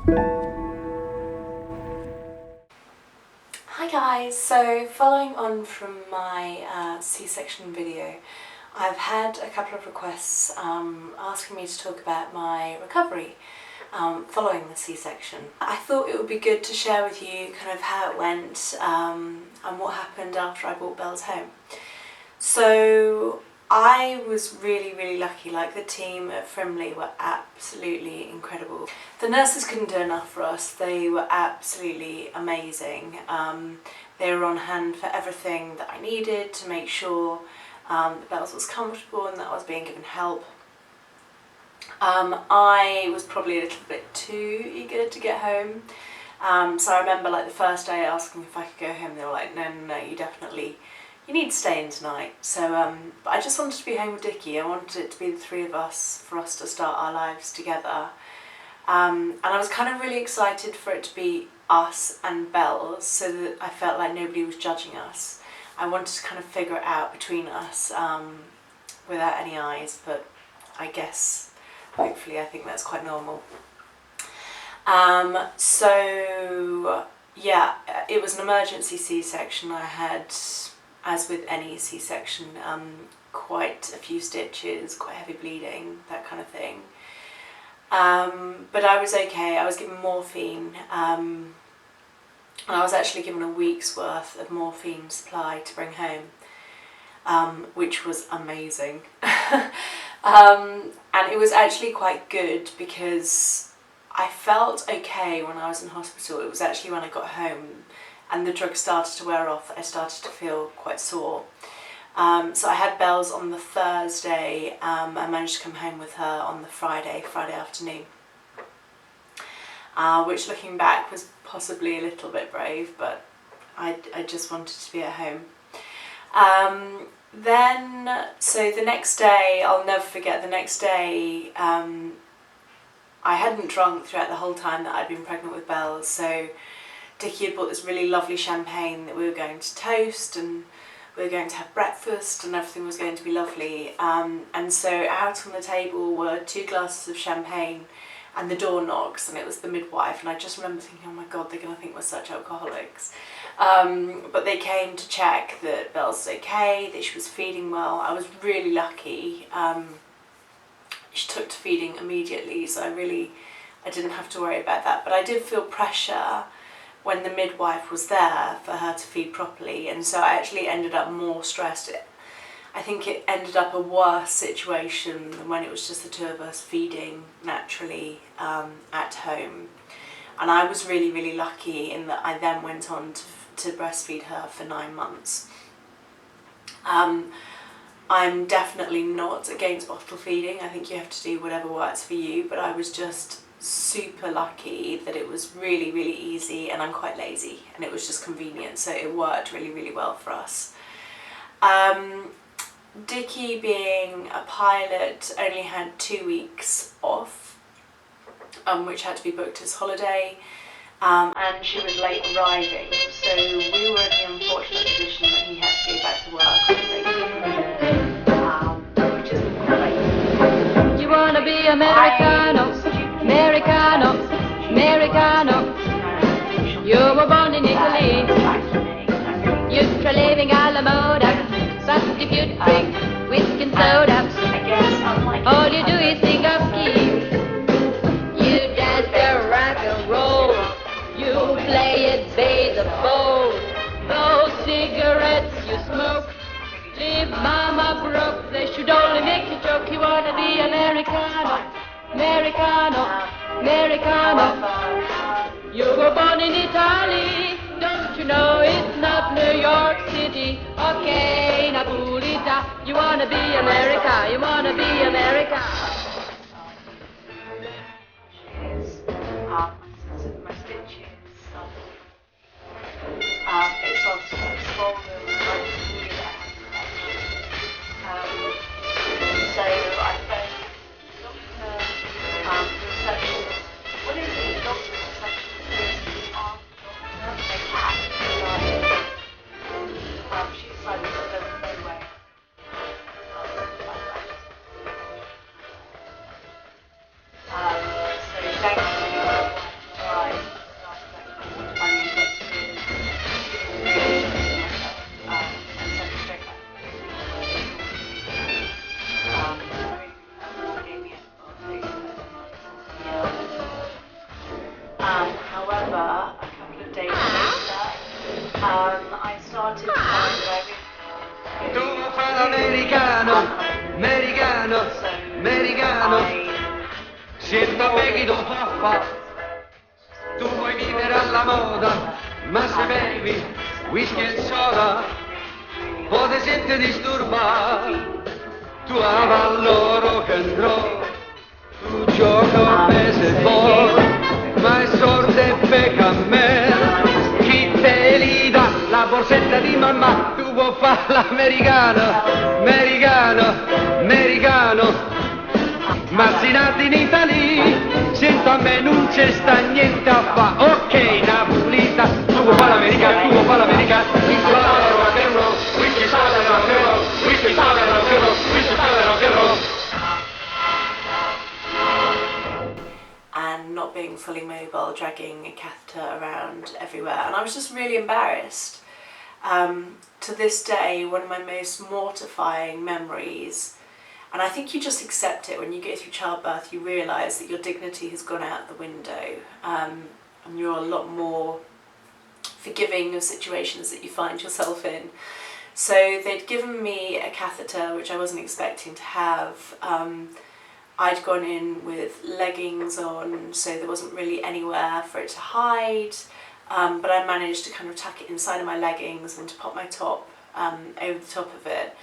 Hi guys, so following on from my C-section video, I've had a couple of requests asking me to talk about my recovery following the C-section. I thought it would be good to share with you kind of how it went and what happened after I brought Bells home. So I was really lucky. Like, the team at Frimley were absolutely incredible. The nurses couldn't do enough for us. They were absolutely amazing. They were on hand for everything that I needed to make sure that Bells was comfortable and that I was being given help. I was probably a little bit too eager to get home. So I remember, like, the first day asking if I could go home. They were like, no, you need to stay in tonight. So but I just wanted to be home with Dickie. I wanted it to be the three of us, for us to start our lives together. And I was kind of really excited for it to be us and Bells, so that I felt like nobody was judging us. I wanted to kind of figure it out between us without any eyes, but I guess, hopefully, I think that's quite normal. So yeah, it was an emergency C-section. I had, as with any C-section, quite a few stitches, quite heavy bleeding, that kind of thing. But I was okay. I was given morphine, and I was actually given a week's worth of morphine supply to bring home, which was amazing. And it was actually quite good because I felt okay when I was in hospital. It was actually when I got home and the drug started to wear off that I started to feel quite sore. So I had Bells on the Thursday. I managed to come home with her on the Friday afternoon, which, looking back, was possibly a little bit brave, but I just wanted to be at home. So the next day, I'll never forget, the next day, I hadn't drunk throughout the whole time that I'd been pregnant with Bells, so Dickie had bought this really lovely champagne that we were going to toast, and we were going to have breakfast, and everything was going to be lovely. And so out on the table were 2 glasses of champagne, and the door knocks, and it was the midwife, and I just remember thinking, oh my god, they're going to think we're such alcoholics. But they came to check that Bells was okay, that she was feeding well. I was really lucky. She took to feeding immediately, so I didn't have to worry about that. But I did feel pressure when the midwife was there for her to feed properly, and so I actually ended up more stressed. I think it ended up a worse situation than when it was just the two of us feeding naturally at home. And I was really lucky in that I then went on to breastfeed her for 9 months. I'm definitely not against bottle feeding. I think you have to do whatever works for you, but I was just super lucky that it was really easy, and I'm quite lazy, and it was just convenient, so it worked really well for us. Dickie, being a pilot, only had 2 weeks off, which had to be booked as holiday, and she was late arriving, so we were in the unfortunate position that he had to go back to work on the day, which isn't great. You wanna be Americano, Americano, Americano. You were born in Italy. Used to living alla moda. But if you drink whiskey and soda, all you do is think of ski. You dance the rock and roll. You play it baseball. Those cigarettes you smoke leave mama broke. They should only make you joke. You wanna be Americano, Americano, Americano. You were born in Italy. Don't you know it's not New York City? Okay, Napolita. You wanna be America, you wanna be America. My stitches, it started to swollen, so I phoned the doctor, the receptionist. What is it? The doctor, the receptionist, the aunt, the cat, she decided that there was no way. So thankfully, la beghi do papà, tu vuoi vivere alla moda, ma se bevi whisky e soda, poi ti senti disturbato. Tu avallo rock and roll, tu gioca a baseball, ma è sorte e pecca a me. Chi te li dà la borsetta di mamma, tu vuoi fare l'americano, americano, americano. Ma si nati in Italia, sento a me non c'è sta niente a fa. Ok, Napulita, tu vuoi fare l'americano, tu vuoi fare l'americano. Whisky soda rock and roll, whisky soda rock and roll, whisky soda rock and roll, whisky soda rock and roll. And not being fully mobile, dragging a catheter around everywhere, and I was just really embarrassed. To this day, one of my most mortifying memories, and I think you just accept it when you go through childbirth, you realise that your dignity has gone out the window, and you're a lot more forgiving of situations that you find yourself in. So they'd given me a catheter, which I wasn't expecting to have. I'd gone in with leggings on, so there wasn't really anywhere for it to hide, but I managed to kind of tuck it inside of my leggings and to pop my top over the top of it.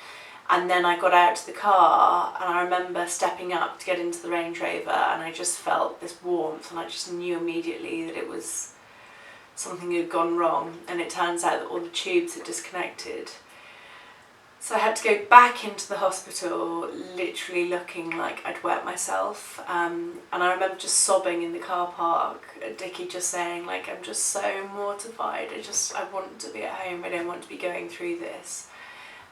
And then I got out to the car, and I remember stepping up to get into the Range Rover, and I just felt this warmth, and I just knew immediately that it was something had gone wrong, and it turns out that all the tubes had disconnected. So I had to go back into the hospital, literally looking like I'd wet myself, and I remember just sobbing in the car park, Dickie just saying, like, I'm just so mortified, I want to be at home, I don't want to be going through this.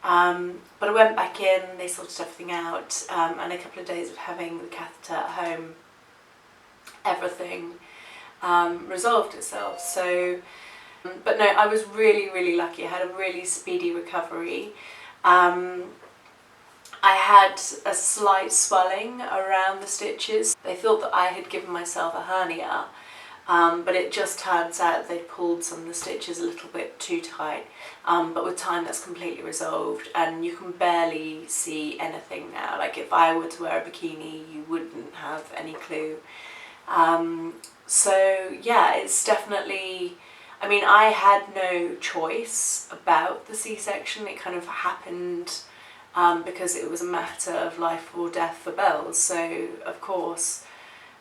But I went back in, they sorted everything out, and a couple of days of having the catheter at home, everything resolved itself. So, but no, I was really, really lucky. I had a really speedy recovery. I had a slight swelling around the stitches. They thought that I had given myself a hernia, but it just turns out they pulled some of the stitches a little bit too tight. But with time that's completely resolved, and you can barely see anything now. Like if I were to wear a bikini, you wouldn't have any clue. So yeah, it's definitely, I mean, I had no choice about the C-section. It kind of happened because it was a matter of life or death for Bells. So of course,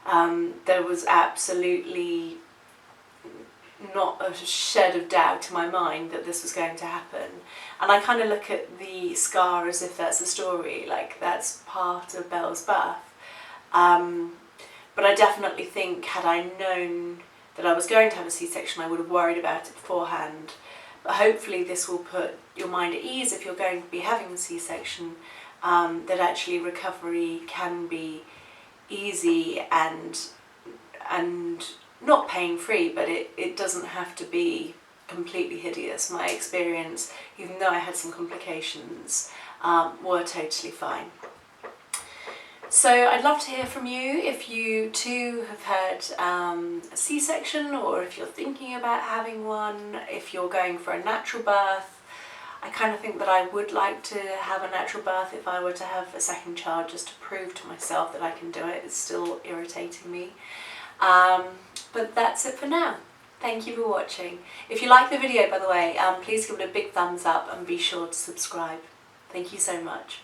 there was absolutely not a shed of doubt in my mind that this was going to happen. And I kind of look at the scar as if that's a story, like that's part of Belle's birth. But I definitely think had I known that I was going to have a C-section, I would have worried about it beforehand. But hopefully this will put your mind at ease if you're going to be having a C-section, that actually recovery can be easy and not pain-free, but it doesn't have to be completely hideous. My experience, even though I had some complications, were totally fine. So I'd love to hear from you if you too have had a C-section, or if you're thinking about having one, if you're going for a natural birth. I kind of think that I would like to have a natural birth if I were to have a second child, just to prove to myself that I can do it. It's still irritating me. But that's it for now. Thank you for watching. If you like the video, by the way, please give it a big thumbs up and be sure to subscribe. Thank you so much.